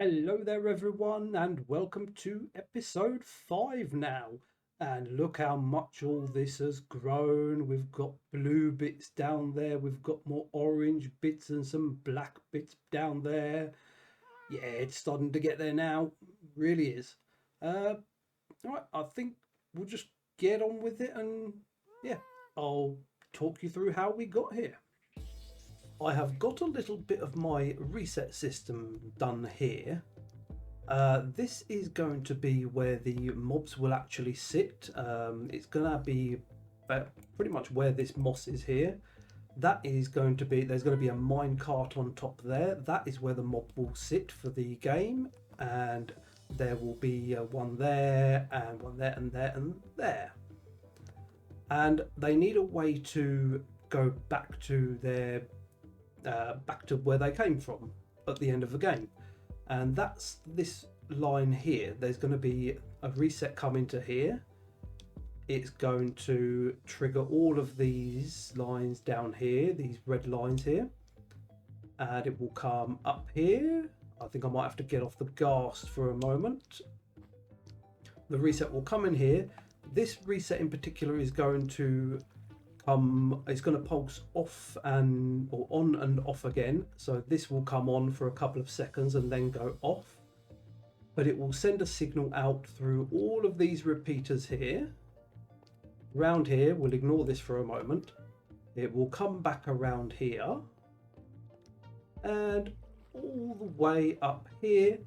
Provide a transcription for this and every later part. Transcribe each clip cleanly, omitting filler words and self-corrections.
Hello there, everyone, and welcome to episode 5 now. And look how much all this has grown. We've got blue bits down there, we've got more orange bits and some black bits down there. Yeah, it's starting to get there now. Really is. Uh, all right, I think we'll just get on with it and yeah, I'll talk you through how we got here. I have got a little bit of my reset system done here. This is going to be where the mobs will actually sit. It's going to be pretty much where this moss is here. That is going to be, there's going to be a mine cart on top there. That is where the mob will sit for the game. And there will be one there and one there and there and there. And they need a way to go back to their, back to where they came from at the end of the game. And that's this line here. There's going to be a reset coming to here. It's going to trigger all of these lines down here, these red lines here, and it will come up here. I think I might have to get off the gas for a moment. The reset will come in here. This reset in particular is going to it's going to pulse off and or on and off again. So this will come on for a couple of seconds and then go off, but it will send a signal out through all of these repeaters here. Round here, we'll ignore this for a moment. It will come back around here and all the way up here,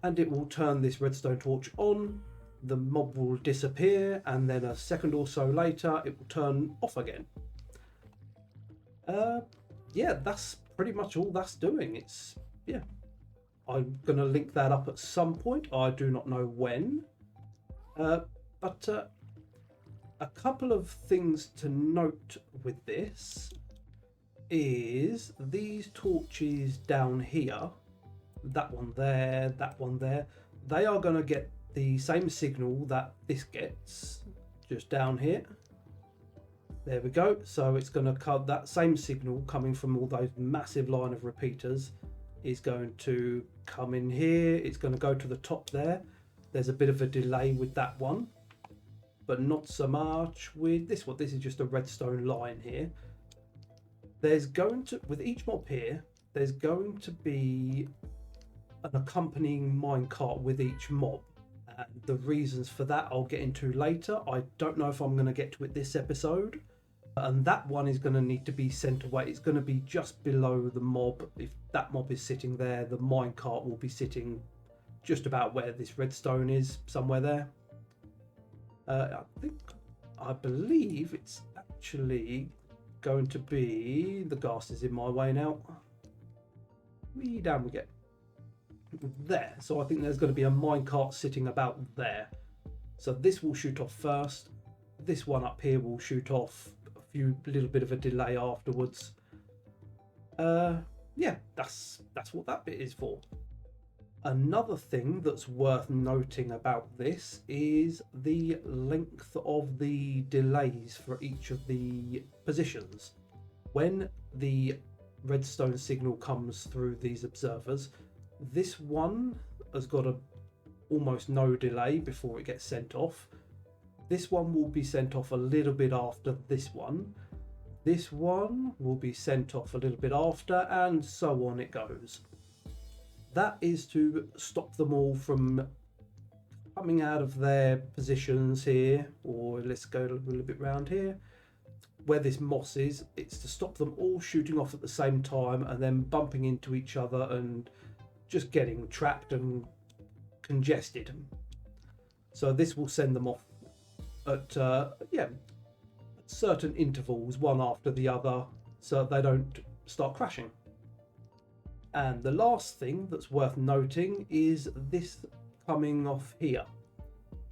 and it will turn this redstone torch on. The mob will disappear, and then a second or so later it will turn off again. Yeah, that's pretty much all that's doing. Yeah, I'm gonna link that up at some point. I do not know when, but a couple of things to note with this is these torches down here, that one there, that one there, they are going to get the same signal that this gets just down here. There we go. So it's going to cut that same signal coming from all those massive line of repeaters is going to come in here. It's going to go to the top there. There's a bit of a delay with that one, but not so much with this one. This is just a redstone line here. There's going to, with each mob here, there's going to be an accompanying minecart with each mob. And the reasons for that I'll get into later. I don't know if I'm going to get to it this episode. And that one is going to need to be sent away. It's going to be just below the mob. If that mob is sitting there, the minecart will be sitting just about where this redstone is, somewhere there. I believe it's actually going to be, the gas is in my way now. Down we get. There. So I think there's going to be a minecart sitting about there. So this will shoot off first. This one up here will shoot off a little bit of a delay afterwards. Yeah, that's what that bit is for. Another thing that's worth noting about this is the length of the delays for each of the positions. When the redstone signal comes through these observers, this one has got almost no delay before it gets sent off. This one will be sent off a little bit after this one. This one will be sent off a little bit after, and so on it goes. That is to stop them all from coming out of their positions here, or let's go a little bit round here where this moss is. It's to stop them all shooting off at the same time and then bumping into each other and just getting trapped and congested. So this will send them off at certain intervals, one after the other, so they don't start crashing. And the last thing that's worth noting is this coming off here.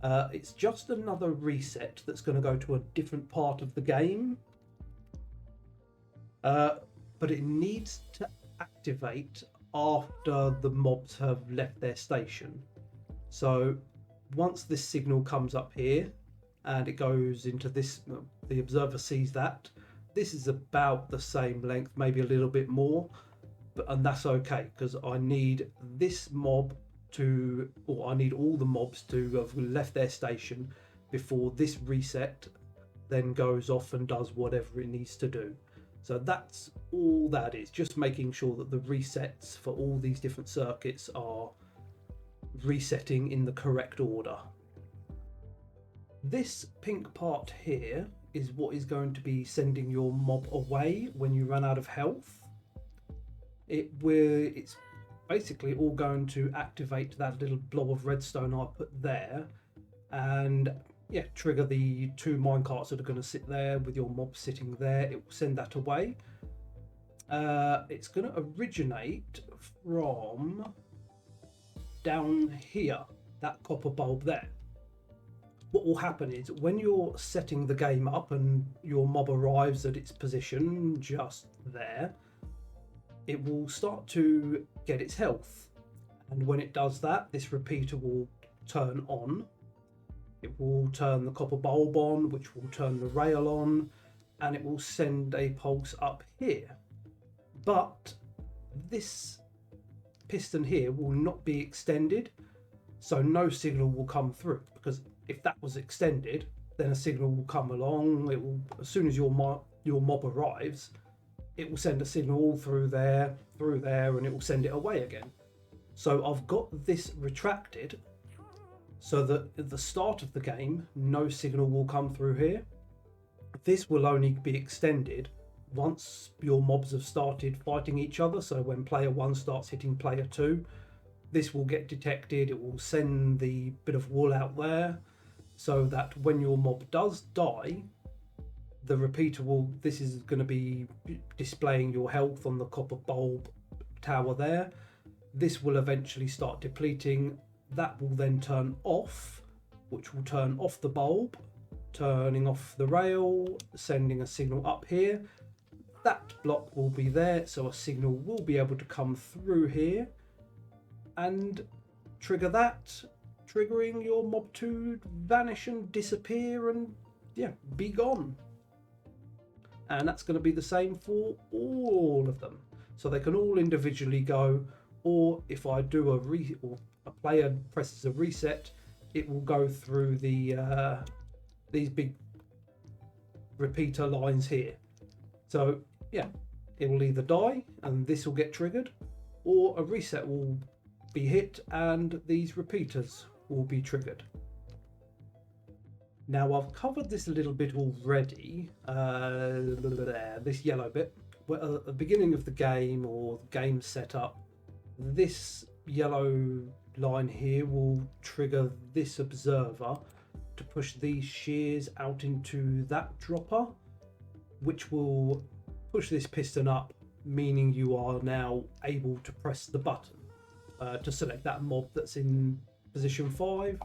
It's just another reset that's going to go to a different part of the game, but it needs to activate after the mobs have left their station. So once this signal comes up here and it goes into this, the observer sees that this is about the same length, maybe a little bit more. and that's okay, because I need this mob to, or I need all the mobs to have left their station before this reset then goes off and does whatever it needs to do. So that's all that is, just making sure that the resets for all these different circuits are resetting in the correct order. This pink part here is what is going to be sending your mob away when you run out of health. It's basically all going to activate that little blob of redstone I put there, and yeah, trigger the 2 minecarts that are going to sit there with your mob sitting there. It will send that away. It's going to originate from down here, that copper bulb there. What will happen is when you're setting the game up and your mob arrives at its position just there, it will start to get its health, and when it does that, this repeater will turn on. It will turn the copper bulb on, which will turn the rail on, and it will send a pulse up here. But this piston here will not be extended, so no signal will come through, because if that was extended, then a signal will come along. It will, as soon as your mob arrives, it will send a signal all through there, and it will send it away again. So I've got this retracted so that at the start of the game, no signal will come through here. This will only be extended once your mobs have started fighting each other. So when player 1 starts hitting player 2, this will get detected. It will send the bit of wool out there, so that when your mob does die, the repeater will, this is going to be displaying your health on the copper bulb tower there. This will eventually start depleting. That will then turn off, which will turn off the bulb, turning off the rail, sending a signal up here. That block will be there, so a signal will be able to come through here and trigger that, triggering your mob to vanish and disappear and yeah, be gone. And that's going to be the same for all of them, so they can all individually go, or if I do or a player presses a reset, it will go through the these big repeater lines here. So yeah, it will either die and this will get triggered, or a reset will be hit and these repeaters will be triggered. Now I've covered this a little bit already, this yellow bit. Well, at the beginning of the game or the game setup, this yellow line here will trigger this observer to push these shears out into that dropper, which will push this piston up, meaning you are now able to press the button to select that mob that's in position 5,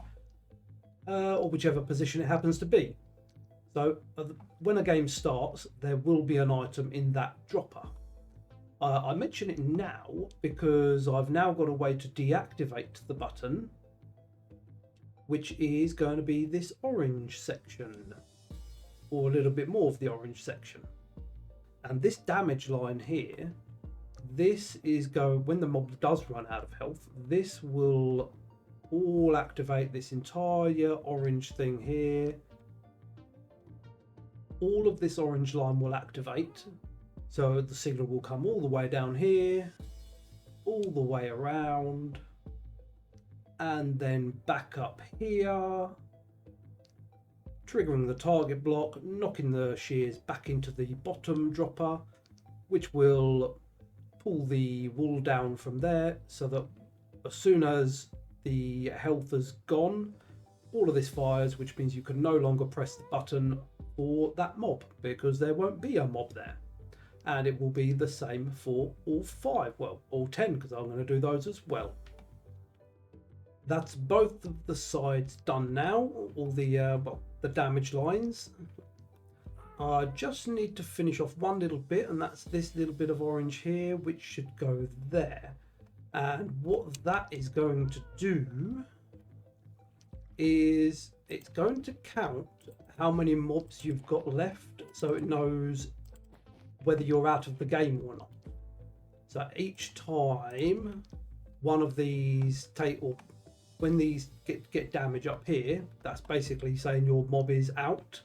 or whichever position it happens to be. So when a game starts, there will be an item in that dropper. I mention it now because I've now got a way to deactivate the button, which is going to be this orange section, or a little bit more of the orange section. And this damage line here, this is when the mob does run out of health, this will all activate this entire orange thing here. All of this orange line will activate, so the signal will come all the way down here, all the way around, and then back up here, triggering the target block, knocking the shears back into the bottom dropper, which will pull the wool down from there, so that as soon as the health has gone, all of this fires, which means you can no longer press the button for that mob, because there won't be a mob there. And it will be the same for all 5, well, all 10, because I'm going to do those as well. That's both of the sides done now, all the the damage lines. I just need to finish off one little bit, and that's this little bit of orange here, which should go there. And what that is going to do is it's going to count how many mobs you've got left, so it knows whether you're out of the game or not. So each time one of these or when these get damage up here, that's basically saying your mob is out.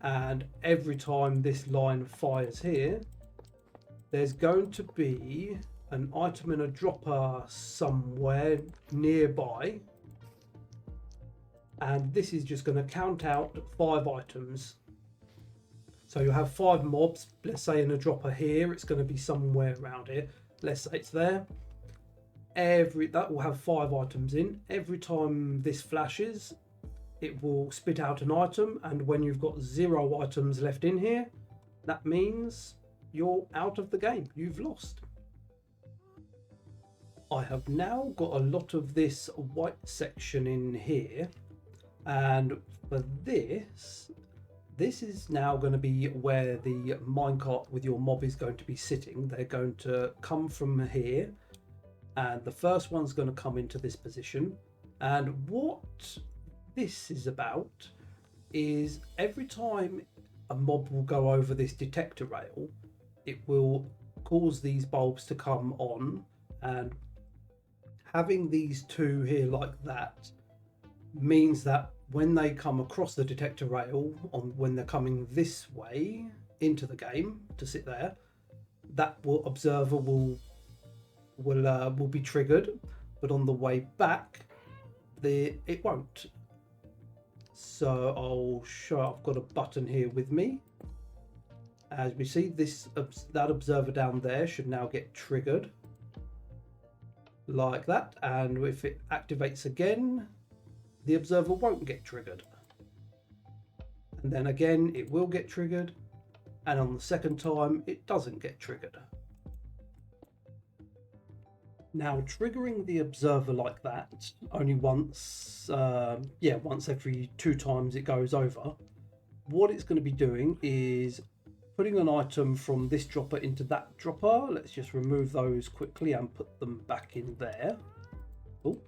And every time this line fires here, there's going to be an item in a dropper somewhere nearby, and this is just going to count out 5 items. So you have 5 mobs, let's say in a dropper here, it's going to be somewhere around here, let's say it's there. That will have 5 items in. Every time this flashes, it will spit out an item, and when you've got 0 items left in here, that means you're out of the game, you've lost. I have now got a lot of this white section in here, and for this is now going to be where the minecart with your mob is going to be sitting. They're going to come from here, and the first one's going to come into this position. And what this is about is every time a mob will go over this detector rail, it will cause these bulbs to come on, and having these 2 here like that means that when they come across the detector rail, when they're coming this way into the game to sit there, that observer will be triggered, but on the way back it won't. So I'll show, I've got a button here with me. As we see, that observer down there should now get triggered like that, and if it activates again, the observer won't get triggered, and then again it will get triggered, and on the second time it doesn't get triggered. Now, triggering the observer like that only once, once every 2 times it goes over, what it's going to be doing is putting an item from this dropper into that dropper. Let's just remove those quickly and put them back in there. Oh,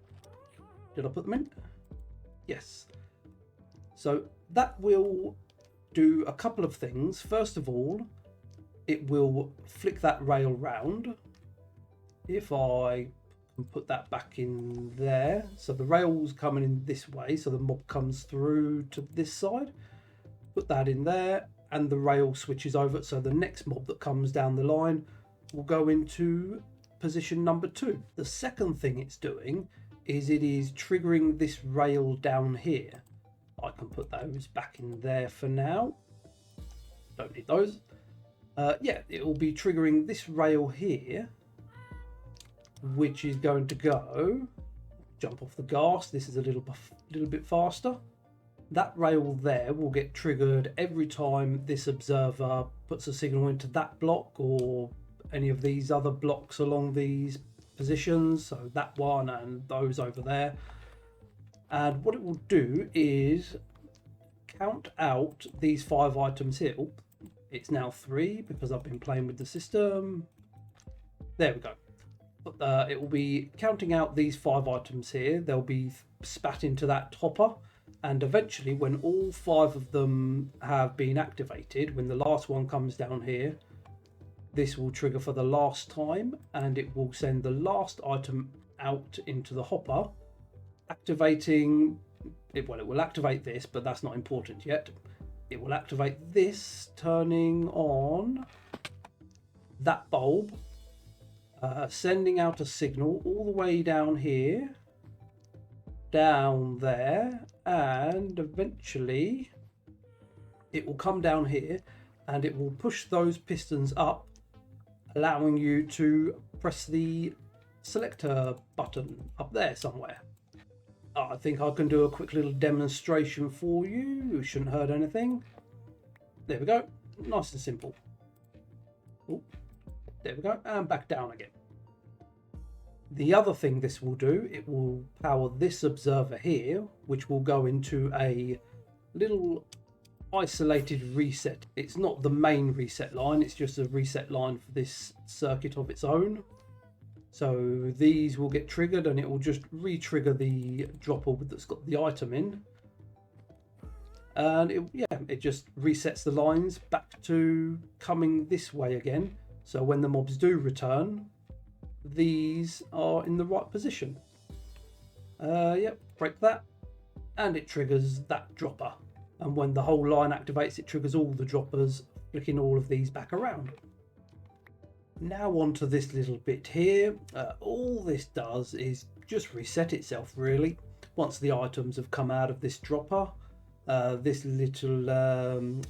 did I put them in? Yes. So that will do a couple of things. First of all, it will flick that rail round. If I can put that back in there, so the rail's coming in this way, so the mob comes through to this side, put that in there, and the rail switches over, so the next mob that comes down the line will go into position number 2. The second thing it's doing is it is triggering this rail down here. I can put those back in there for now, don't need those. It will be triggering this rail here, which is going to go, jump off the gas, this is a little bit faster. That rail there will get triggered every time this observer puts a signal into that block or any of these other blocks along these positions, so that one and those over there. And what it will do is count out these 5 items here. Oh, it's now 3 because I've been playing with the system. There we go. It will be counting out these 5 items here. They'll be spat into that hopper, and eventually when all 5 of them have been activated, when the last one comes down here, this will trigger for the last time, and it will send the last item out into the hopper, activating it. Well, it will activate this, but that's not important yet. It will activate this, turning on that bulb, sending out a signal all the way down here, down there, and eventually it will come down here and it will push those pistons up, allowing you to press the selector button up there somewhere. I think I can do a quick little demonstration for you. It shouldn't hurt anything. There we go, nice and simple. Ooh. There we go, and back down again. The other thing this will do, it will power this observer here, which will go into a little isolated reset. It's not the main reset line, it's just a reset line for this circuit of its own. So these will get triggered and it will just re-trigger the dropper that's got the item in. And it just resets the lines back to coming this way again. So when the mobs do return, these are in the right position. Yep, break that, and it triggers that dropper. And when the whole line activates, it triggers all the droppers, flicking all of these back around. Now onto this little bit here. All this does is just reset itself, really. Once the items have come out of this dropper, this little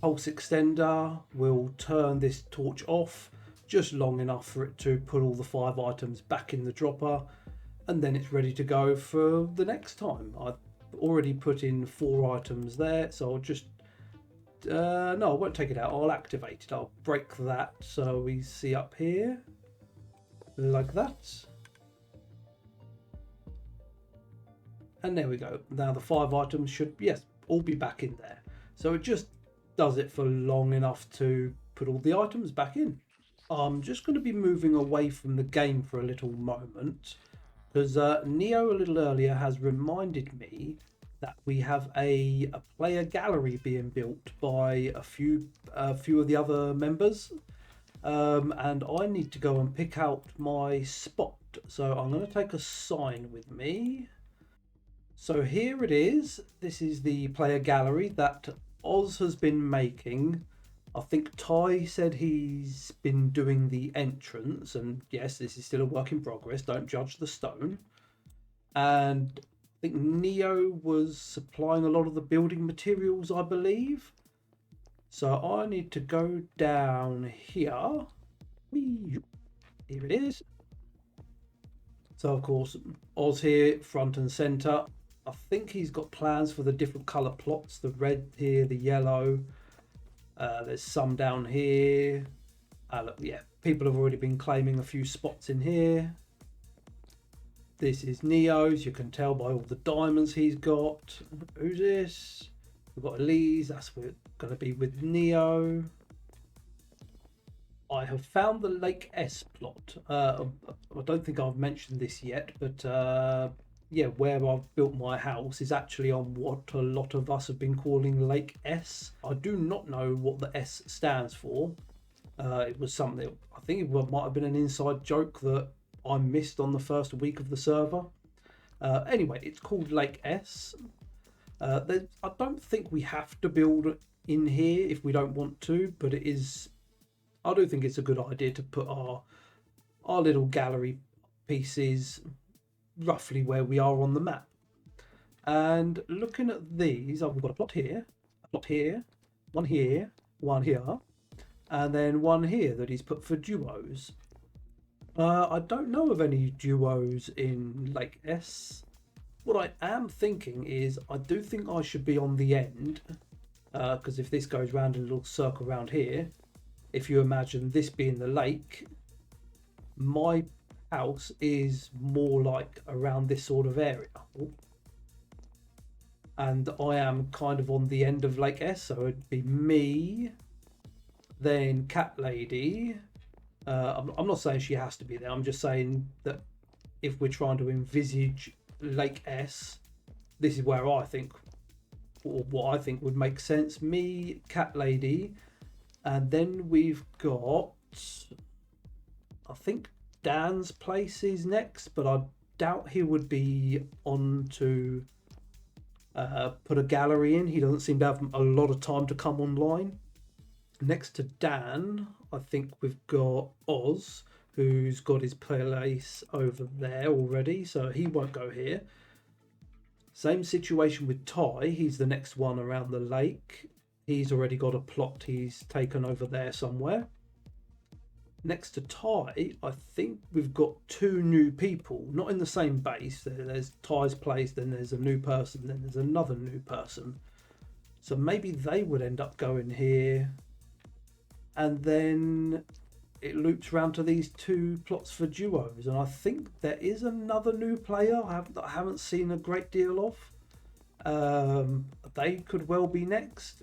pulse extender will turn this torch off just long enough for it to put all the 5 items back in the dropper, and then it's ready to go for the next time. I've already put in 4 items there, so I'll just no, I won't take it out. I'll activate it. I'll break that so we see up here like that, and there we go. Now the 5 items should, yes, all be back in there. So it just does it for long enough to put all the items back in. I'm just going to be moving away from the game for a little moment, because Neo a little earlier has reminded me that we have a player gallery being built by a few of the other members, and I need to go and pick out my spot. So I'm going to take a sign with me. So here it is. This is the player gallery that Oz has been making. I think Ty said he's been doing the entrance, and yes, this is still a work in progress. Don't judge the stone. And I think Neo was supplying a lot of the building materials, I believe. So I need to go down here. Whee! Here it is. So of course, Oz here, front and center. I think he's got plans for the different color plots. The red here, the yellow. There's some down here. Look, yeah, people have already been claiming a few spots in here. This is Neo's. You can tell by all the diamonds he's got. Who's this? We've got Elise. That's going to be with Neo. I have found the Lake S plot. I don't think I've mentioned this yet, but yeah, where I've built my house is actually on what a lot of us have been calling Lake S. I do not know what the S stands for. It was something, I think it might have been an inside joke that I missed on the first week of the server. Anyway, it's called Lake S. I don't think we have to build in here if we don't want to, but it is, I do think it's a good idea to put our little gallery pieces roughly where we are on the map. And looking at these, we've got a plot here, one here, one here, and then one here that he's put for duos. I don't know of any duos in Lake S. What I am thinking is I do think I should be on the end, because if this goes round in a little circle around here, if you imagine this being the lake, my house is more like around this sort of area. And I am kind of on the end of Lake S, so it'd be me, then Cat Lady. I'm not saying she has to be there, I'm just saying that if we're trying to envisage Lake S, this is where I think, or what I think would make sense. Me, Cat Lady, and then we've got, I think Dan's place is next, but I doubt he would be on to put a gallery in. He doesn't seem to have a lot of time to come online. Next to Dan, I think we've got Oz, who's got his place over there already, so he won't go here. Same situation with Ty. He's the next one around the lake. He's already got a plot he's taken over there somewhere. Next to Ty, I think we've got 2 new people, not in the same base. There's Ty's place, then there's a new person, then there's another new person. So maybe they would end up going here. And then it loops around to these 2 plots for duos. And I think there is another new player I haven't seen a great deal of. They could well be next.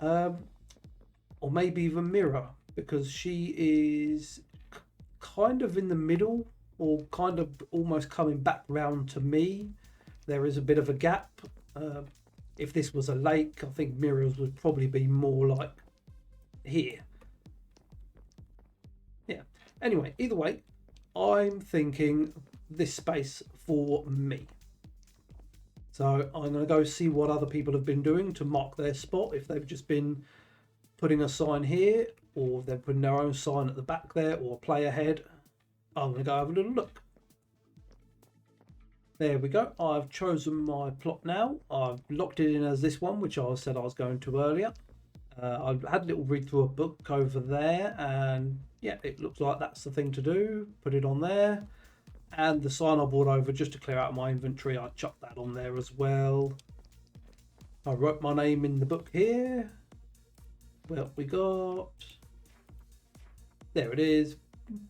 Or maybe even Mira, because she is kind of in the middle, or kind of almost coming back round to me. There is a bit of a gap. If this was a lake, I think Mira's would probably be more like here. Yeah. Anyway, either way, I'm thinking this space for me. So I'm going to go see what other people have been doing to mark their spot. If they've just been putting a sign here, or they're putting their own sign at the back there, or play ahead. I'm going to go have a little look. There we go. I've chosen my plot now. I've locked it in as this one, which I said I was going to earlier. I've had a little read through a book over there, and yeah, it looks like that's the thing to do. Put it on there. And the sign I brought over just to clear out my inventory, I chucked that on there as well. I wrote my name in the book here. Well, we got... There it is.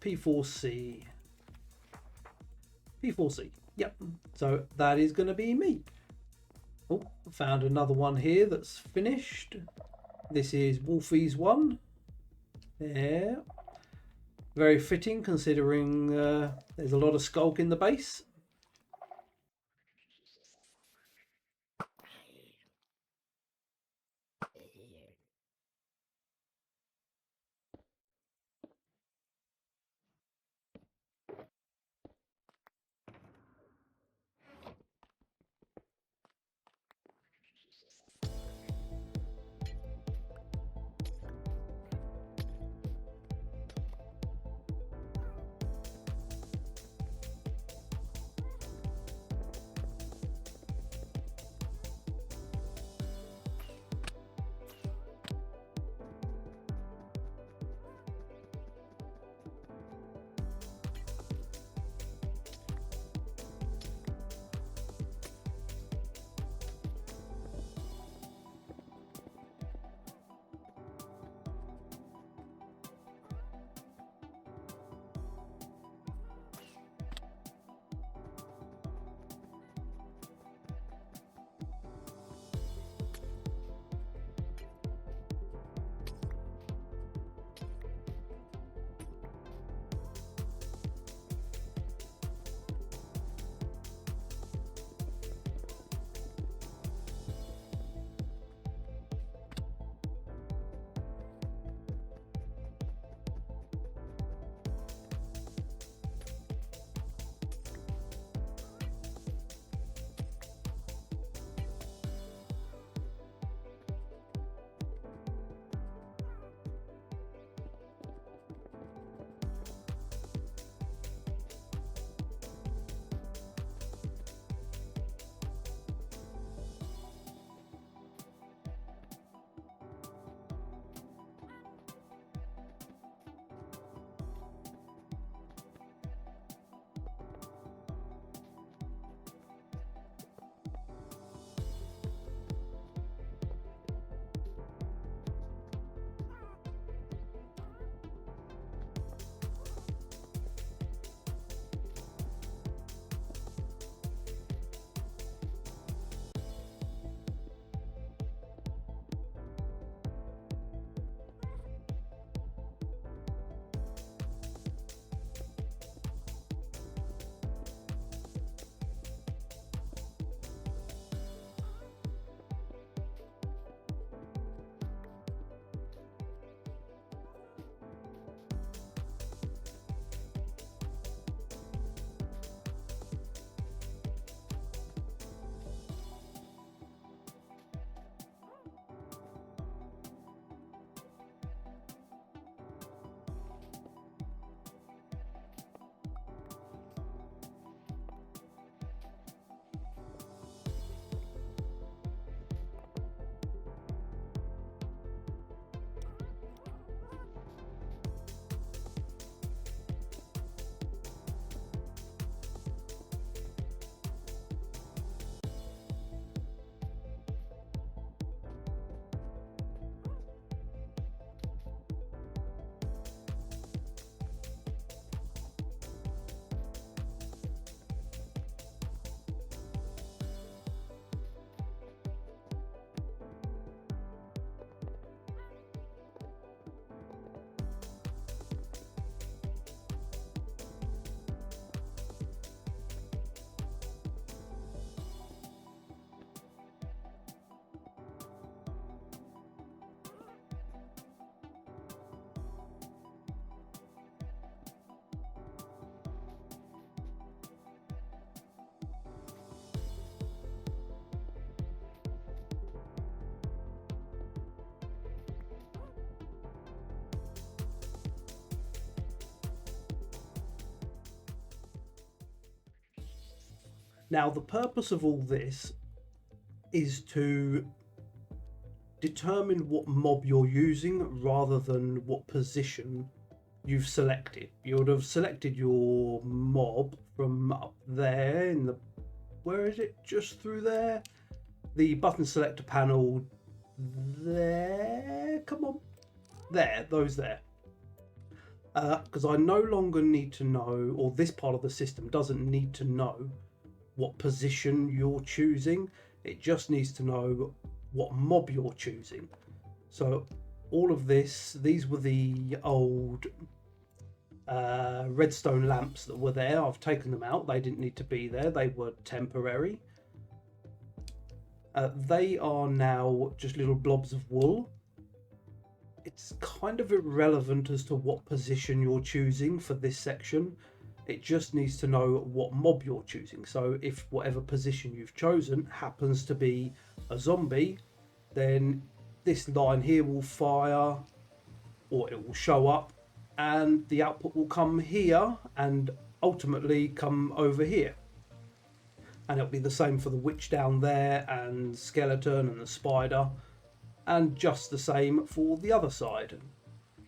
P4C. P4C. Yep. So that is going to be me. Oh, found another one here that's finished. This is Wolfie's one. There. Very fitting considering there's a lot of skulk in the base. Now, the purpose of all this is to determine what mob you're using rather than what position you've selected. You would have selected your mob from up there in the, where is it? Just through there? The button selector panel there. Come on. There, those there. Because I no longer need to know, or this part of the system doesn't need to know what position you're choosing. It just needs to know what mob you're choosing. So all of this, these were the old redstone lamps that were there. I've taken them out. They didn't need to be there. They were temporary. They are now just little blobs of wool. It's kind of irrelevant as to what position you're choosing for this section. It just needs to know what mob you're choosing. So if whatever position you've chosen happens to be a zombie, then this line here will fire, or it will show up, and the output will come here and ultimately come over here. And it'll be the same for the witch down there and skeleton and the spider, and just the same for the other side.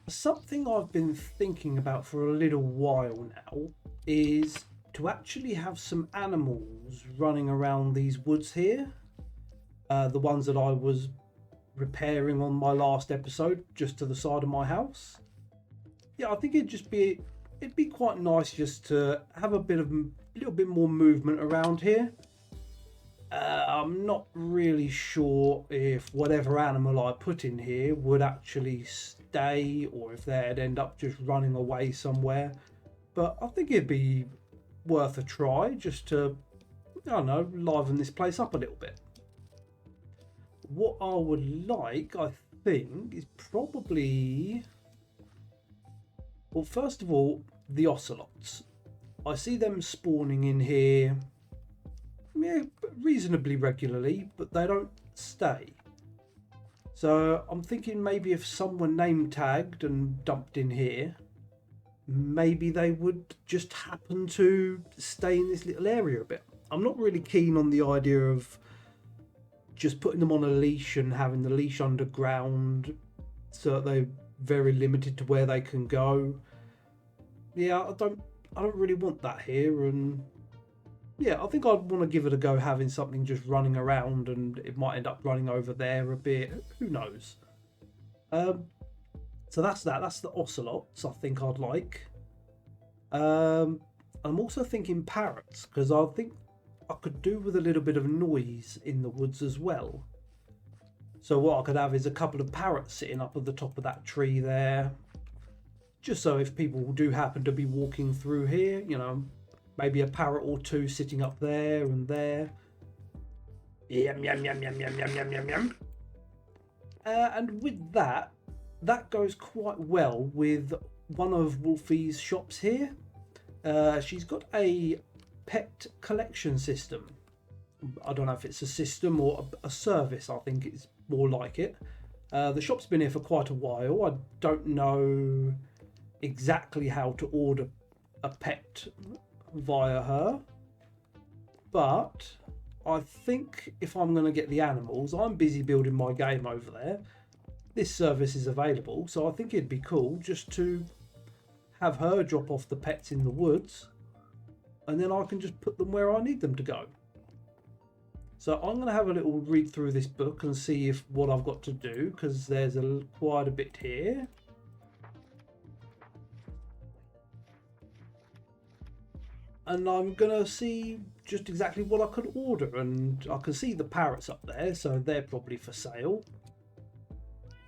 Something I've been thinking about for a little while now is to actually have some animals running around these woods here. The ones that I was repairing on my last episode, just to the side of my house. Yeah, I think it'd be quite nice just to have a little bit more movement around here. I'm not really sure if whatever animal I put in here would actually stay, or if they'd end up just running away somewhere. But I think it'd be worth a try, just to, I don't know, liven this place up a little bit. What I would like, I think, is probably, well, first of all, the ocelots. I see them spawning in here, yeah, reasonably regularly, but they don't stay. So I'm thinking maybe if someone name tagged and dumped in here, maybe they would just happen to stay in this little area a bit. I'm not really keen on the idea of just putting them on a leash and having the leash underground, so that they're very limited to where they can go. Yeah, I don't really want that here, and yeah, I think I'd want to give it a go having something just running around, and it might end up running over there a bit. Who knows? So that's that. That's the ocelots I think I'd like. I'm also thinking parrots, because I think I could do with a little bit of noise in the woods as well. So what I could have is a couple of parrots sitting up at the top of that tree there. Just so if people do happen to be walking through here, you know, maybe a parrot or two sitting up there and there. Yum, yum, yum, yum, yum, yum, yum, yum, yum. And with that, that goes quite well with one of Wolfie's shops here. She's got a pet collection system. I don't know if it's a system or a service. I think it's more like it. The shop's been here for quite a while. I don't know exactly how to order a pet via her, but I think if I'm going to get the animals, I'm busy building my game over there. This service is available, so I think it'd be cool just to have her drop off the pets in the woods, and then I can just put them where I need them to go. So I'm going to have a little read through this book and see if what I've got to do, because there's quite a bit here. And I'm going to see just exactly what I could order, and I can see the parrots up there, so they're probably for sale.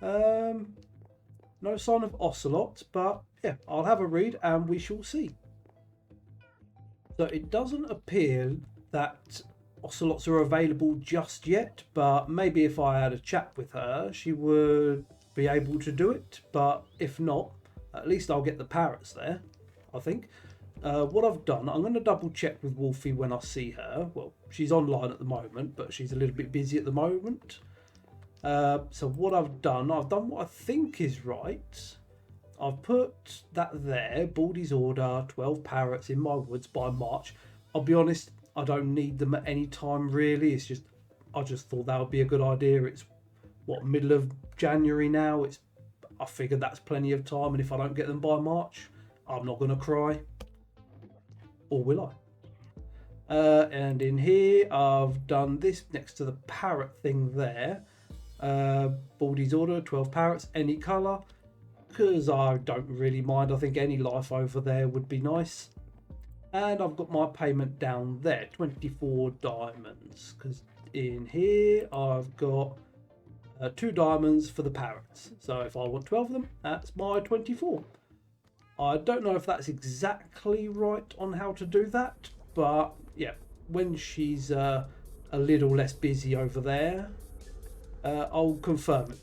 No sign of ocelots, but yeah, I'll have a read and we shall see. So it doesn't appear that ocelots are available just yet, but maybe if I had a chat with her, she would be able to do it. But if not, at least I'll get the parrots there, I think. What I've done, I'm going to double check with Wolfie when I see her. Well, she's online at the moment, but she's a little bit busy at the moment. So what I've done what I think is right. I've put that there, Baldy's order, 12 parrots in my woods by March. I'll be honest, I don't need them at any time really. It's just I just thought that would be a good idea. It's what, middle of January now. I figured that's plenty of time, and if I don't get them by March, I'm not gonna cry, or will I? And in here, I've done this next to the parrot thing there. Baldy's order, 12 parrots, any colour, because I don't really mind. I think any life over there would be nice. And I've got my payment down there, 24 diamonds, because in here I've got 2 diamonds for the parrots. So if I want 12 of them, that's my 24. I don't know if that's exactly right on how to do that, but yeah, when she's a little less busy over there, I'll confirm it.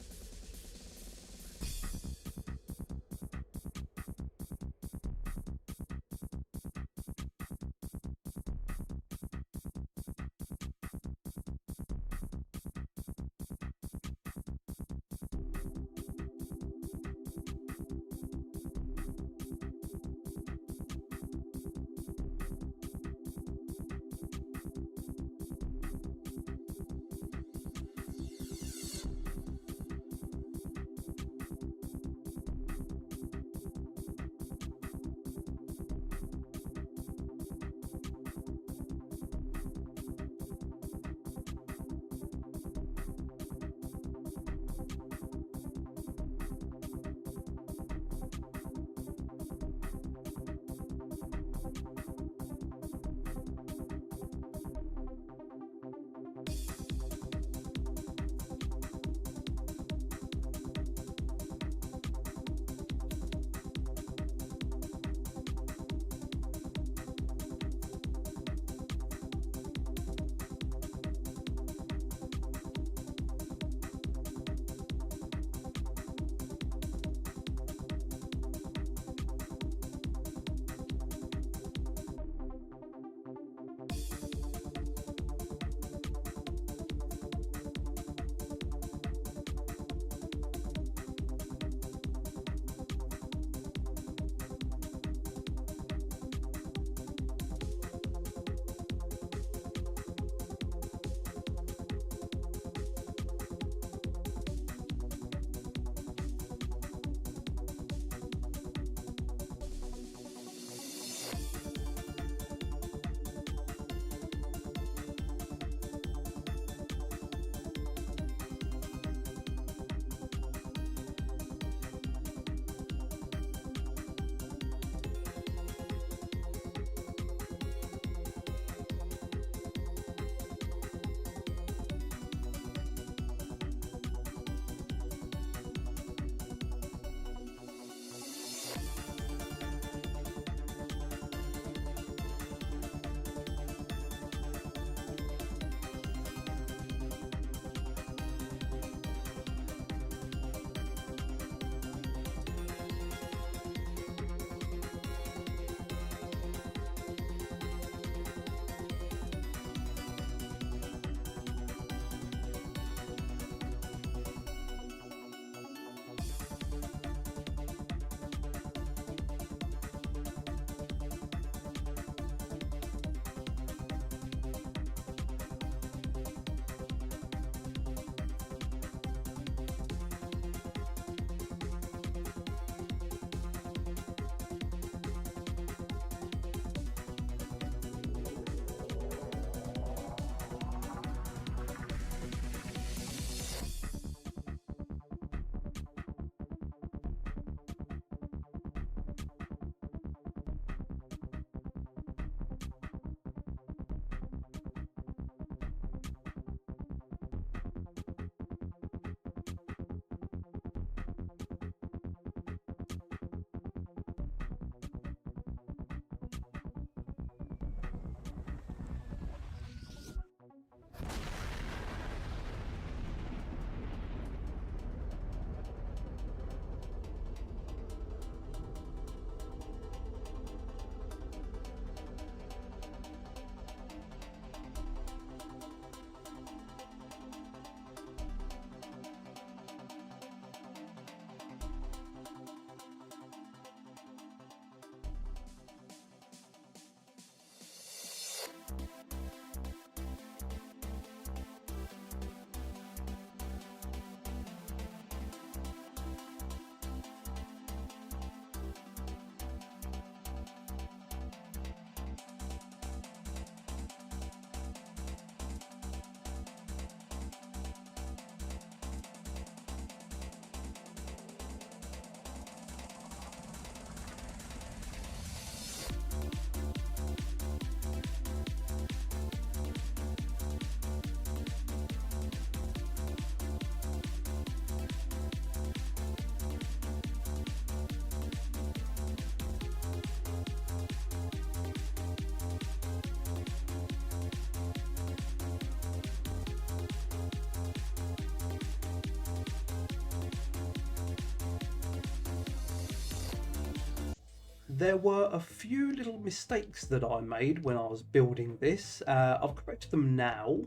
there were a few little mistakes that I made when I was building this. I've corrected them now,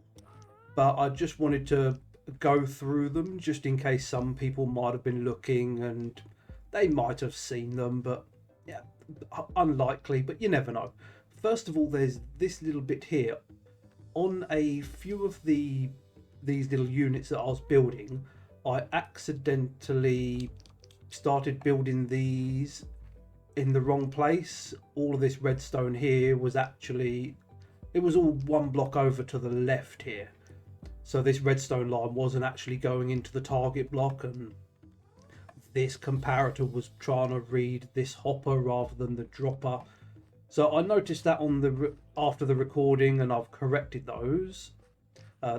but I just wanted to go through them just in case some people might have been looking and they might have seen them, but yeah, unlikely, but you never know. First of all, there's this little bit here. On a few of these little units that I was building, I accidentally started building these in the wrong place. All of this redstone here was actually, it was all one block over to the left here. So this redstone line wasn't actually going into the target block, and this comparator was trying to read this hopper rather than the dropper. So I noticed that on after the recording, and I've corrected those.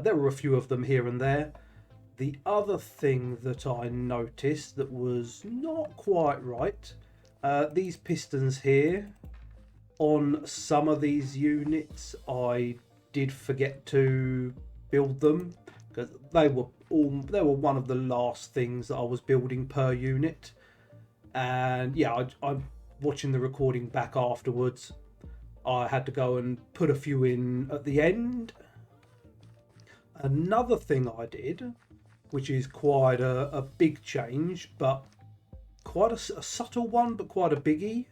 There were a few of them here and there. The other thing that I noticed that was not quite right, these pistons here, on some of these units I did forget to build them, because they were one of the last things that I was building per unit. And yeah, I'm watching the recording back afterwards. I had to go and put a few in at the end. Another thing I did, which is quite a big change, but quite a subtle one, but quite a biggie.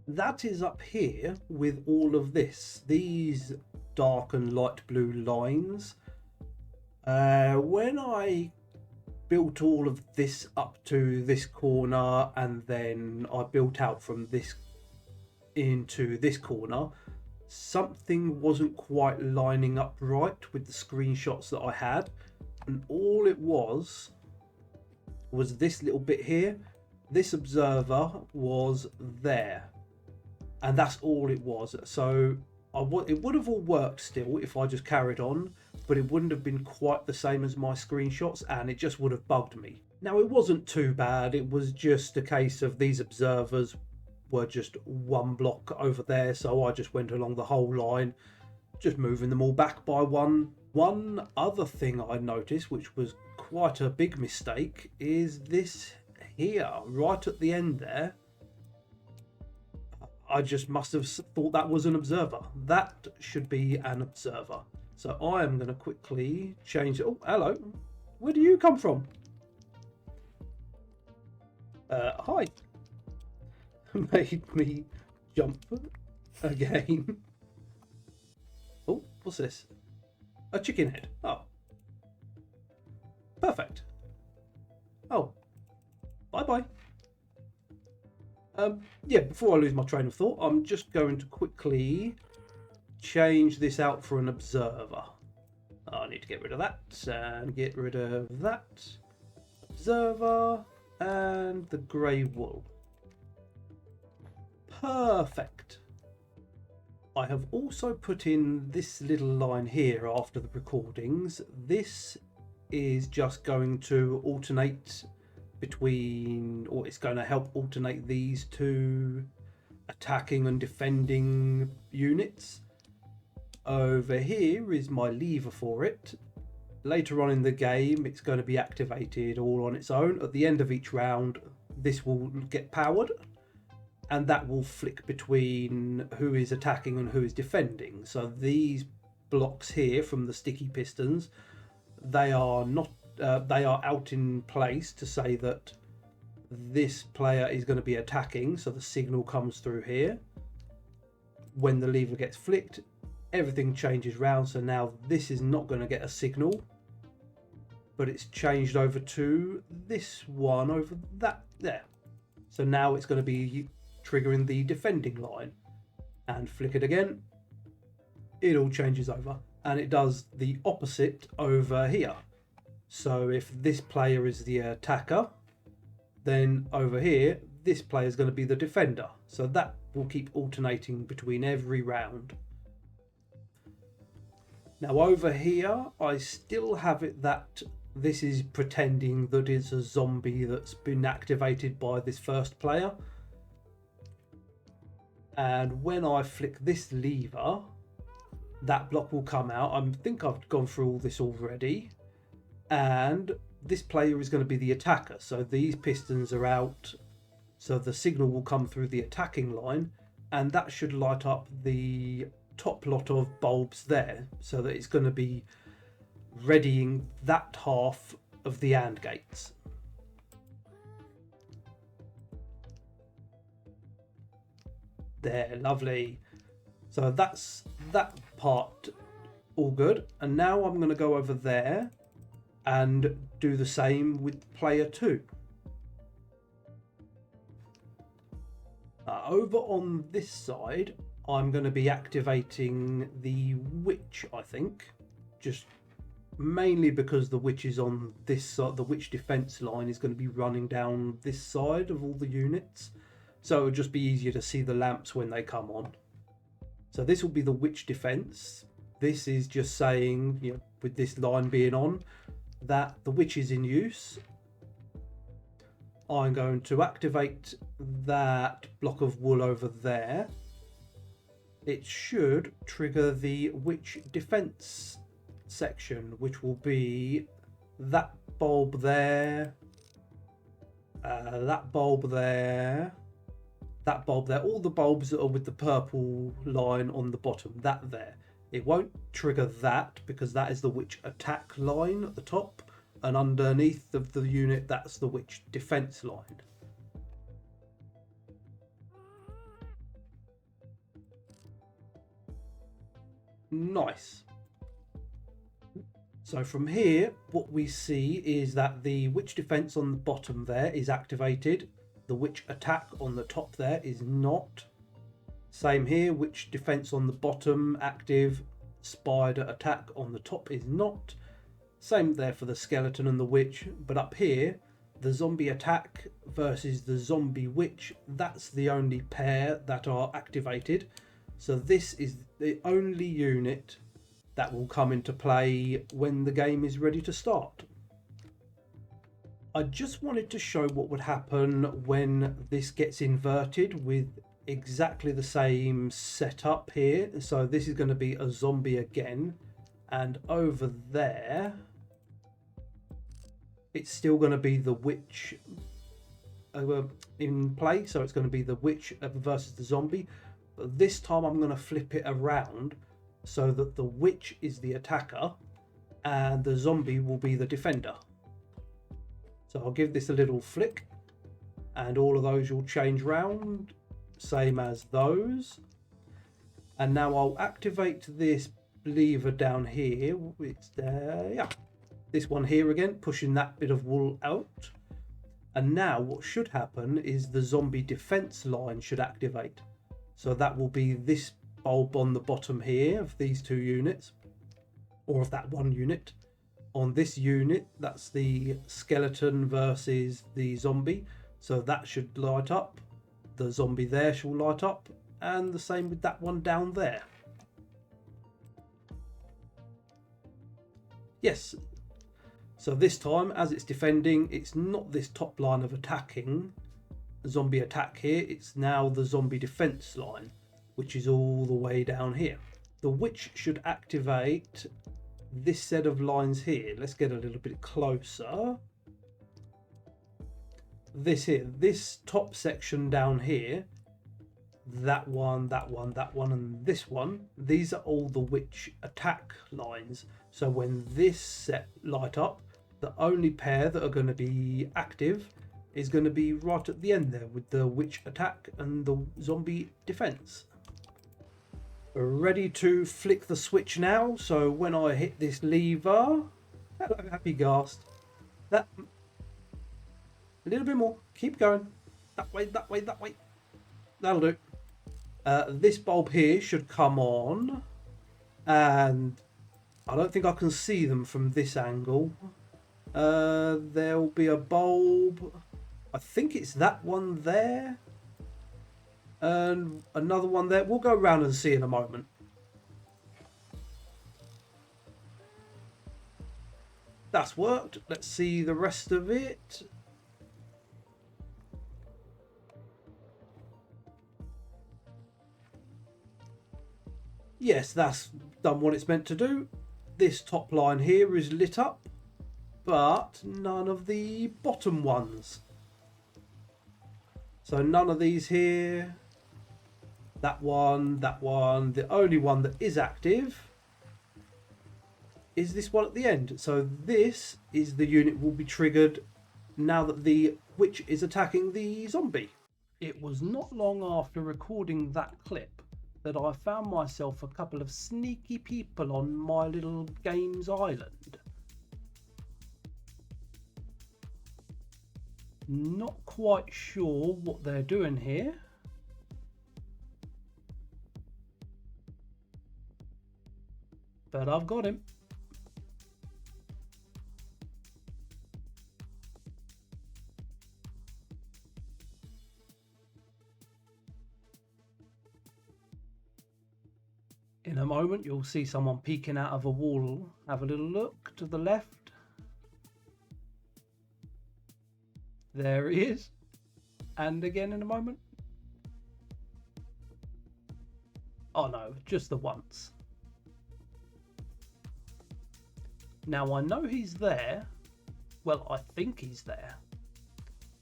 That is up here with all of these dark and light blue lines. When I built all of this up to this corner, and then I built out from this into this corner, something wasn't quite lining up right with the screenshots that I had, and all it was this little bit here. This observer was there, and that's all it was. So it would have all worked still if I just carried on, but it wouldn't have been quite the same as my screenshots, and it just would have bugged me. Now, it wasn't too bad. It was just a case of these observers were just one block over there, so I just went along the whole line, just moving them all back by one. One other thing I noticed, which was quite a big mistake, is this here, right at the end there. I just must have thought that was an observer. That should be an observer. So I am going to quickly change it. Oh, hello. Where do you come from? Hi. Made me jump again. Oh, what's this? A chicken head. Oh. Perfect. Oh. Bye-bye. Yeah, before I lose my train of thought, I'm just going to quickly change this out for an observer. I need to get rid of that and get rid of that. Observer and the grey wool. Perfect. I have also put in this little line here after the recordings. This is just going to alternate between, or it's going to help alternate these two attacking and defending units. Over here is my lever for it. Later on in the game, it's going to be activated all on its own. At the end of each round, this will get powered, and that will flick between who is attacking and who is defending. So these blocks here from the sticky pistons, they are not they are out in place to say that this player is going to be attacking, so the signal comes through here. When the lever gets flicked, everything changes round, so now this is not going to get a signal, but it's changed over to this one over that there. So now it's going to be triggering the defending line, and flick it again, it all changes over, and it does the opposite over here. So if this player is the attacker, then over here this player is going to be the defender, so that will keep alternating between every round. Now over here I still have it that this is pretending that it's a zombie that's been activated by this first player, and when I flick this lever, that block will come out. I think I've gone through all this already, and this player is going to be the attacker, so these pistons are out, So the signal will come through the attacking line, and that should light up the top lot of bulbs there, so that it's going to be readying that half of the AND gates. There, lovely. So that's that part all good. And now I'm going to go over there and do the same with player 2. Over on this side, I'm going to be activating the witch, I think. Just mainly because the witch is on this side. The witch defense line is going to be running down this side of all the units. So it'll just be easier to see the lamps when they come on. So this will be the witch defense. This is just saying, you know, with this line being on, that the witch is in use. I'm going to activate that block of wool over there. It should trigger the witch defense section, which will be that bulb there, that bulb there, that bulb there, all the bulbs that are with the purple line on the bottom, that there. It won't trigger that because that is the witch attack line at the top, and underneath of the unit that's the witch defense line. Nice. So from here, what we see is that the witch defense on the bottom there is activated. The witch attack on the top there is not. Same here, witch defense on the bottom active, spider attack on the top is not. Same there for the skeleton and the witch, but up here, the zombie attack versus the zombie witch, that's the only pair that are activated. So this is the only unit that will come into play when the game is ready to start. I just wanted to show what would happen when this gets inverted with exactly the same setup here. So this is going to be a zombie again, and over there it's still going to be the witch in play. So it's going to be the witch versus the zombie, but this time I'm going to flip it around so that the witch is the attacker and the zombie will be the defender. So I'll give this a little flick and all of those will change round, same as those. And now I'll activate this lever down here. It's there, yeah. This one here again, pushing that bit of wool out. And now what should happen is the zombie defense line should activate. So that will be this bulb on the bottom here of these two units, or of that one unit. On this unit, that's the skeleton versus the zombie, so that should light up. The zombie there shall light up, and the same with that one down there. Yes, so this time as it's defending, it's not this top line of attacking zombie attack here, it's now the zombie defense line, which is all the way down here. The witch should activate this set of lines here. Let's get a little bit closer. This here, this top section down here, that one, that one, that one, and this one, these are all the witch attack lines. So when this set light up, the only pair that are going to be active is going to be right at the end there with the witch attack and the zombie defense. We're ready to flick the switch now, so when I hit this lever, hello happy ghast, that, a little bit more, keep going, that way, that way, that way, that'll do. This bulb here should come on, and I don't think I can see them from this angle. There'll be a bulb, I think it's that one there, and another one there. We'll go around and see in a moment. That's worked. Let's see the rest of it. Yes, that's done what it's meant to do. This top line here is lit up, but none of the bottom ones. So none of these here. That one, that one. The only one that is active is this one at the end. So this is the unit will be triggered now that the witch is attacking the zombie. It was not long after recording that clip that I found myself a couple of sneaky people on my little games island. Not quite sure what they're doing here. But I've got him. In a moment you'll see someone peeking out of a wall. Have a little look to the left. There he is. And again in a moment. Oh no, just the once. Now I know he's there. Well, I think he's there.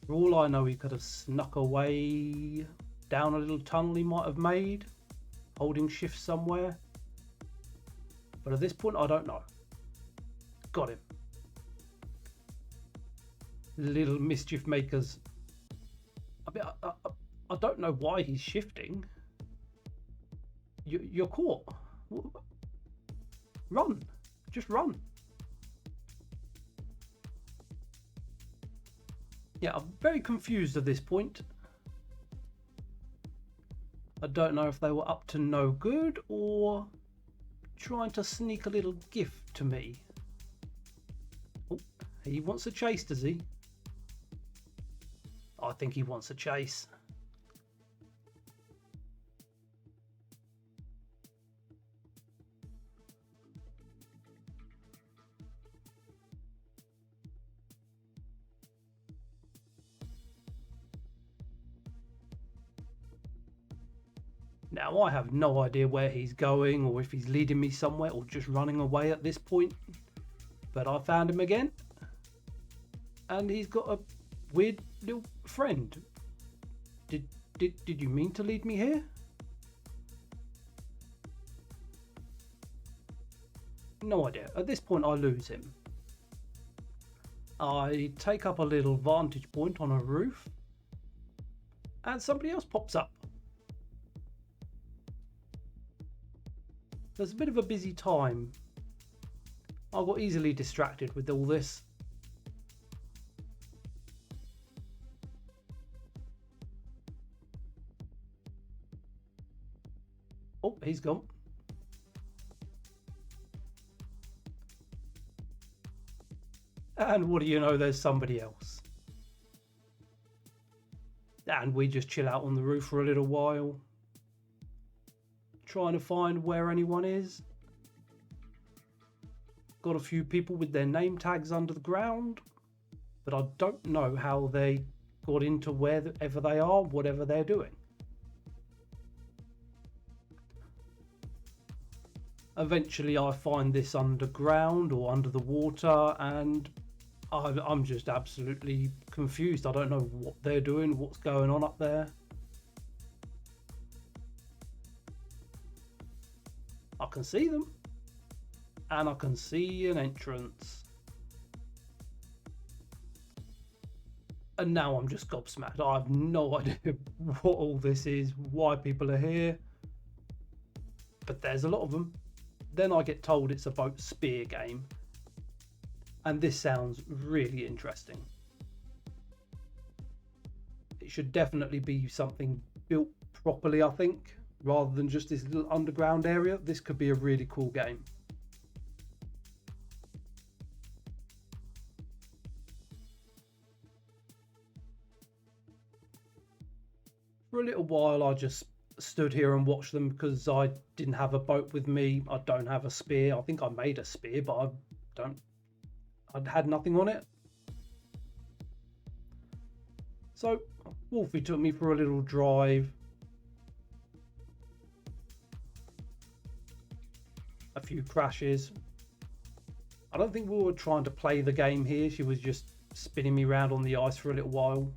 For all I know, he could have snuck away down a little tunnel he might have made, holding shift somewhere. But at this point, I don't know. Got him. Little mischief makers. I mean, I don't know why he's shifting. You're caught. Run. Just run. Yeah, I'm very confused at this point. I don't know if they were up to no good or trying to sneak a little gift to me. Oh, he wants a chase, does he? I think he wants a chase. Now I have no idea where he's going or if he's leading me somewhere or just running away at this point. But I found him again. And he's got a weird little friend. Did you mean to lead me here? No idea. At this point I lose him. I take up a little vantage point on a roof. And somebody else pops up. There's a bit of a busy time. I got easily distracted with all this. Oh, he's gone. And what do you know, there's somebody else. And we just chill out on the roof for a little while. Trying to find where anyone is. Got a few people with their name tags under the ground, but I don't know how they got into wherever they are, whatever they're doing. Eventually I find this underground or under the water and I'm just absolutely confused. I don't know what they're doing, what's going on up there. I can see them, and I can see an entrance. And now I'm just gobsmacked. I have no idea what all this is, why people are here. But there's a lot of them. Then I get told it's a boat spear game. And this sounds really interesting. It should definitely be something built properly, I think. Rather than just this little underground area. This could be a really cool game. For a little while I just stood here and watched them because I didn't have a boat with me. I don't have a spear. I think I made a spear, but I had nothing on it. So Wolfie took me for a little drive. A few crashes. I don't think we were trying to play the game here. She was just spinning me around on the ice for a little while.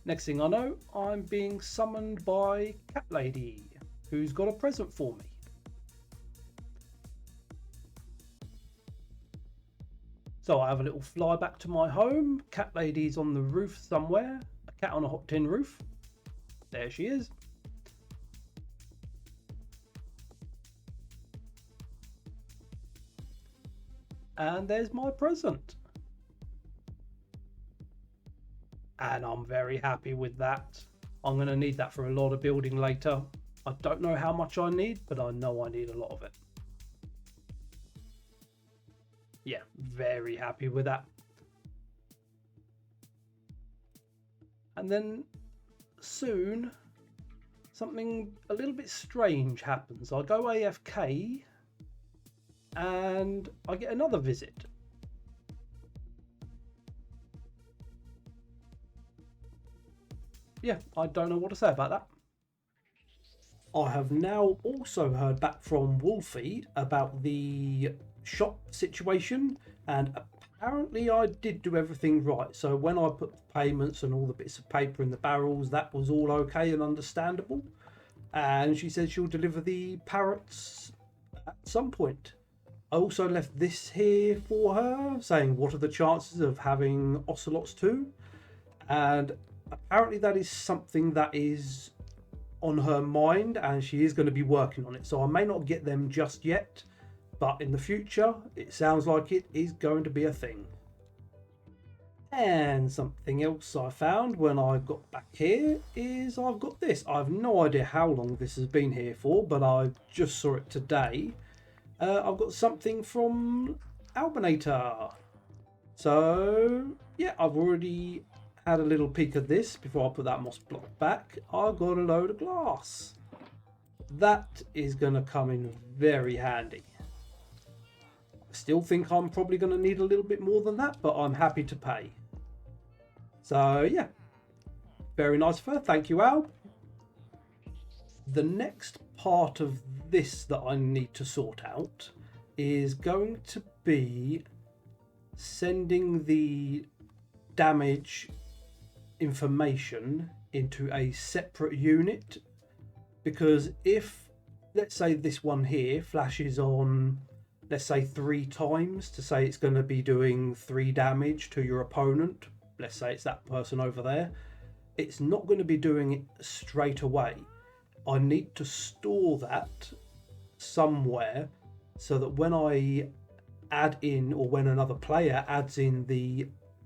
Next thing I know, I'm being summoned by Cat Lady, who's got a present for me. So I have a little fly back to my home. Cat Lady's on the roof somewhere. A cat on a hot tin roof. There she is. And there's my present. And I'm very happy with that. I'm going to need that for a lot of building later. I don't know how much I need, but I know I need a lot of it. Yeah, very happy with that. And then soon something a little bit strange happens. I go AFK and I get another visit. Yeah, I don't know what to say about that. I have now also heard back from Wolfie about the shop situation, and apparently I did do everything right. So when I put the payments and all the bits of paper in the barrels, that was all okay and understandable. And she said she'll deliver the parrots at some point. I also left this here for her, saying what are the chances of having ocelots too, and apparently that is something that is on her mind and she is going to be working on it. So I may not get them just yet, but in the future it sounds like it is going to be a thing. And something else I found when I got back here is I've got this. I've no idea how long this has been here for, but I just saw it today. I've got something from Albinator. So yeah, I've already had a little peek at this before I put that moss block back. I got a load of glass. That is going to come in very handy. I still think I'm probably going to need a little bit more than that, but I'm happy to pay. So yeah, very nice of her. Thank you, Al. The next part of this that I need to sort out is going to be sending the damage information into a separate unit, because if, let's say, this one here flashes on, let's say 3 times to say it's going to be doing 3 damage to your opponent, let's say it's that person over there, it's not going to be doing it straight away. I need to store that somewhere so that when I add in, or when another player adds in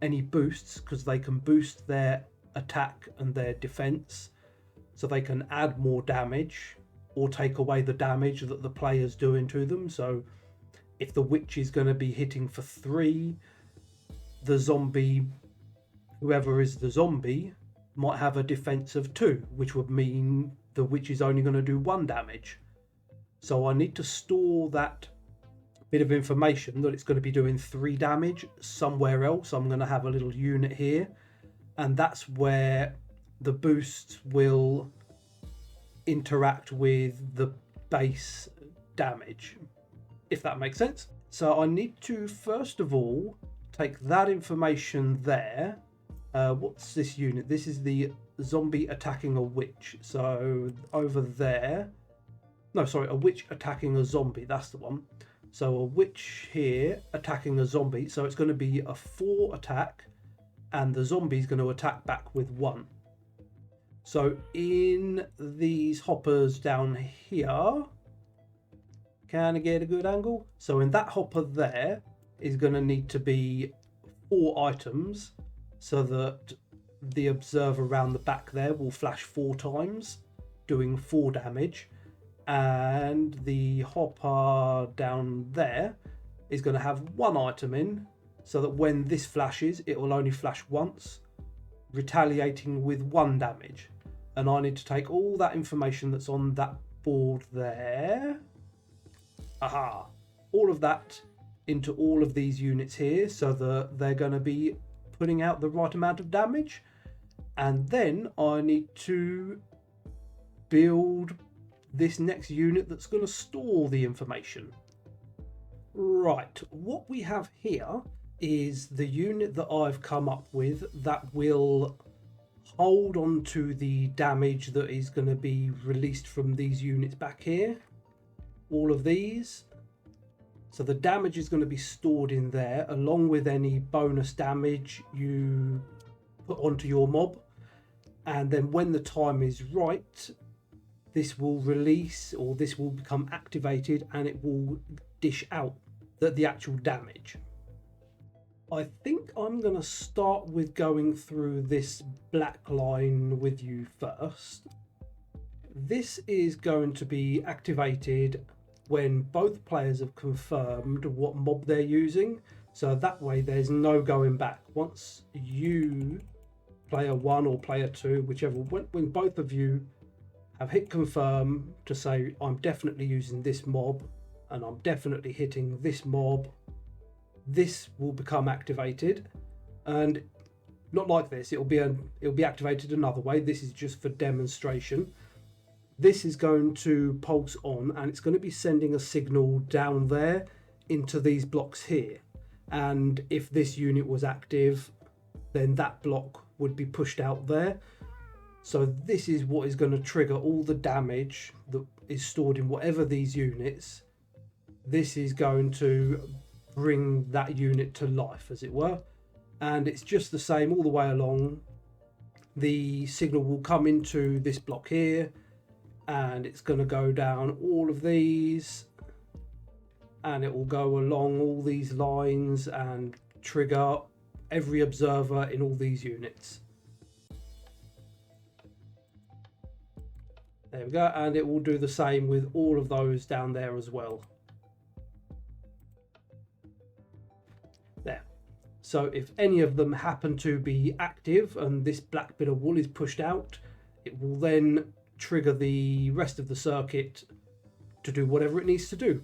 any boosts, because they can boost their attack and their defense, so they can add more damage or take away the damage that the player's doing to them. So if the witch is going to be hitting for 3, the zombie, whoever is the zombie, might have a defense of 2, which would mean the witch is only going to do 1 damage. So I need to store that bit of information that it's going to be doing 3 damage somewhere else. I'm going to have a little unit here, and that's where the boosts will interact with the base damage, if that makes sense. So I need to first of all take that information there. What's this unit? This is the zombie attacking a witch. So over there, no, sorry, a witch attacking a zombie, that's the one. So a witch here attacking a zombie, so it's going to be a 4 attack, and the zombie's going to attack back with 1. So in these hoppers down here, can I get a good angle? So in that hopper there is going to need to be 4 items, so that the observer around the back there will flash 4 times, doing 4 damage. And the hopper down there is going to have 1 item in, so that when this flashes, it will only flash once, retaliating with 1 damage. And I need to take all that information that's on that board there, all of that into all of these units here, so that they're going to be putting out the right amount of damage. And then I need to build this next unit that's going to store the information. Right, what we have here is the unit that I've come up with that will hold on to the damage that is going to be released from these units back here, all of these. So the damage is going to be stored in there along with any bonus damage you put onto your mob, and then when the time is right, this will release, or this will become activated, and it will dish out the actual damage. I think I'm going to start with going through this black line with you first. This is going to be activated when both players have confirmed what mob they're using, so that way there's no going back. Once you, player 1 or player 2, whichever, when both of you have hit confirm to say I'm definitely using this mob and I'm definitely hitting this mob, this will become activated. And not like this, it'll be activated another way. This is just for demonstration. This is going to pulse on, and it's going to be sending a signal down there into these blocks here. And if this unit was active, then that block would be pushed out there. So this is what is going to trigger all the damage that is stored in whatever these units. This is going to bring that unit to life, as it were. And it's just the same all the way along. The signal will come into this block here, and it's going to go down all of these, and it will go along all these lines and trigger every observer in all these units. There we go, and it will do the same with all of those down there as well. There. So if any of them happen to be active and this black bit of wool is pushed out, it will then trigger the rest of the circuit to do whatever it needs to do.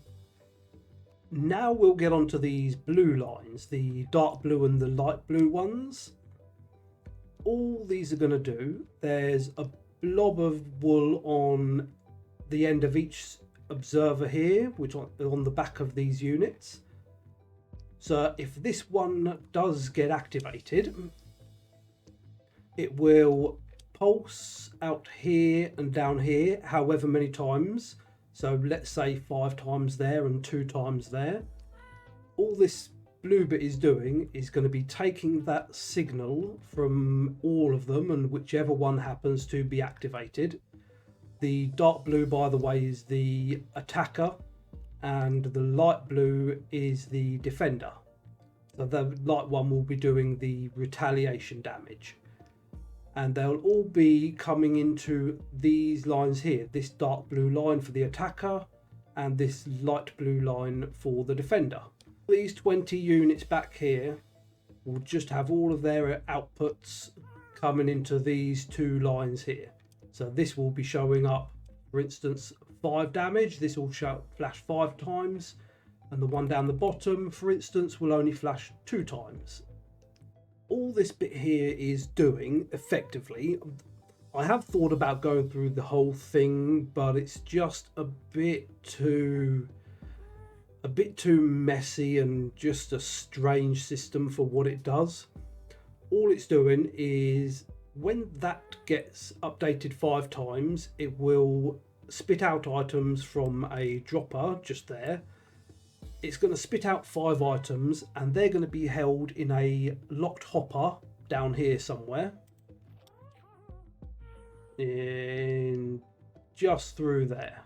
Now we'll get onto these blue lines, the dark blue and the light blue ones. All these are going to do, there's a blob of wool on the end of each observer here, which on the back of these units. So if this one does get activated, it will pulse out here and down here however many times. So let's say 5 times there and 2 times there. All this blue bit is doing is going to be taking that signal from all of them, and whichever one happens to be activated. The dark blue, by the way, is the attacker, and the light blue is the defender. So the light one will be doing the retaliation damage. And they'll all be coming into these lines here, this dark blue line for the attacker and this light blue line for the defender. These 20 units back here will just have all of their outputs coming into these 2 lines here. So this will be showing up, for instance, 5 damage. This will flash 5 times, and the one down the bottom, for instance, will only flash 2 times. All this bit here is doing effectively, I have thought about going through the whole thing, but it's just a bit too messy and just a strange system for what it does. All it's doing is when that gets updated 5 times, it will spit out items from a dropper just there. It's going to spit out 5 items, and they're going to be held in a locked hopper down here somewhere. In just through there.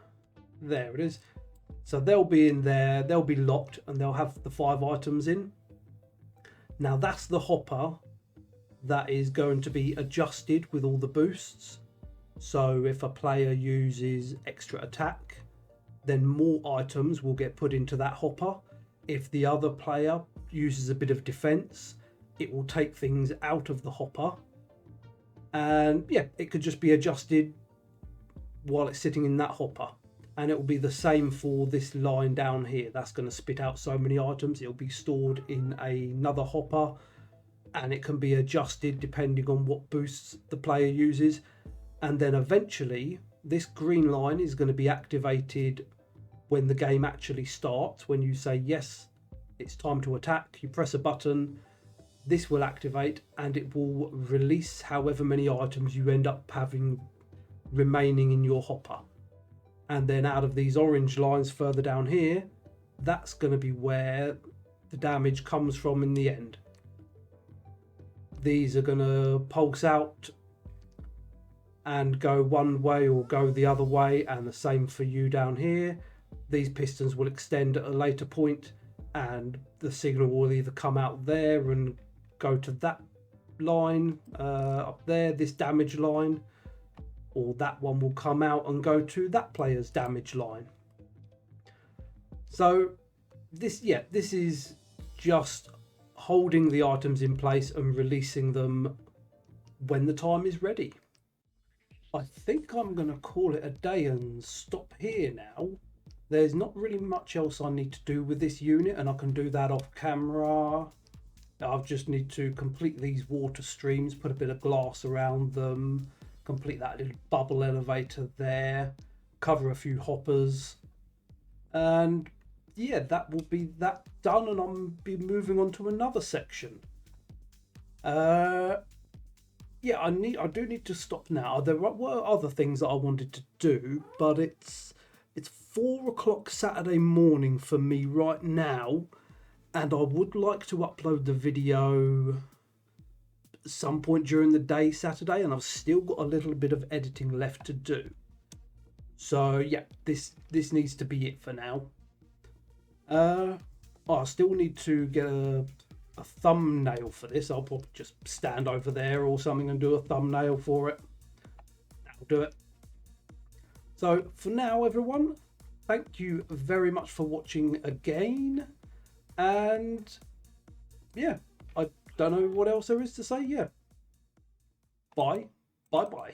There it is. So they'll be in there, they'll be locked, and they'll have the 5 items in. Now that's the hopper that is going to be adjusted with all the boosts. So if a player uses extra attack, then more items will get put into that hopper. If the other player uses a bit of defense, it will take things out of the hopper. And yeah, it could just be adjusted while it's sitting in that hopper. And it will be the same for this line down here. That's going to spit out so many items. It'll be stored in another hopper, and it can be adjusted depending on what boosts the player uses. And then eventually this green line is going to be activated when the game actually starts. When you say yes, it's time to attack, you press a button, this will activate and it will release however many items you end up having remaining in your hopper. And then out of these orange lines further down here, that's going to be where the damage comes from in the end. These are going to pulse out and go one way or go the other way, and the same for you down here. These pistons will extend at a later point and the signal will either come out there and go to that line up there, this damage line, or that one will come out and go to that player's damage line. So this is just holding the items in place and releasing them when the time is ready. I think I'm going to call it a day and stop here now. There's not really much else I need to do with this unit, and I can do that off camera. I just need to complete these water streams, put a bit of glass around them, complete that little bubble elevator there, cover a few hoppers, and yeah, that will be that done, and I'll be moving on to another section. Yeah, I do need to stop now. There were other things that I wanted to do, but it's 4 o'clock Saturday morning for me right now, and I would like to upload the video at some point during the day Saturday, and I've still got a little bit of editing left to do. So yeah, this needs to be it for now. I still need to get a thumbnail for this. I'll probably just stand over there or something and do a thumbnail for it. That'll do it. So for now, everyone, thank you very much for watching again. And yeah, I don't know what else there is to say. Yeah. Bye. Bye-bye.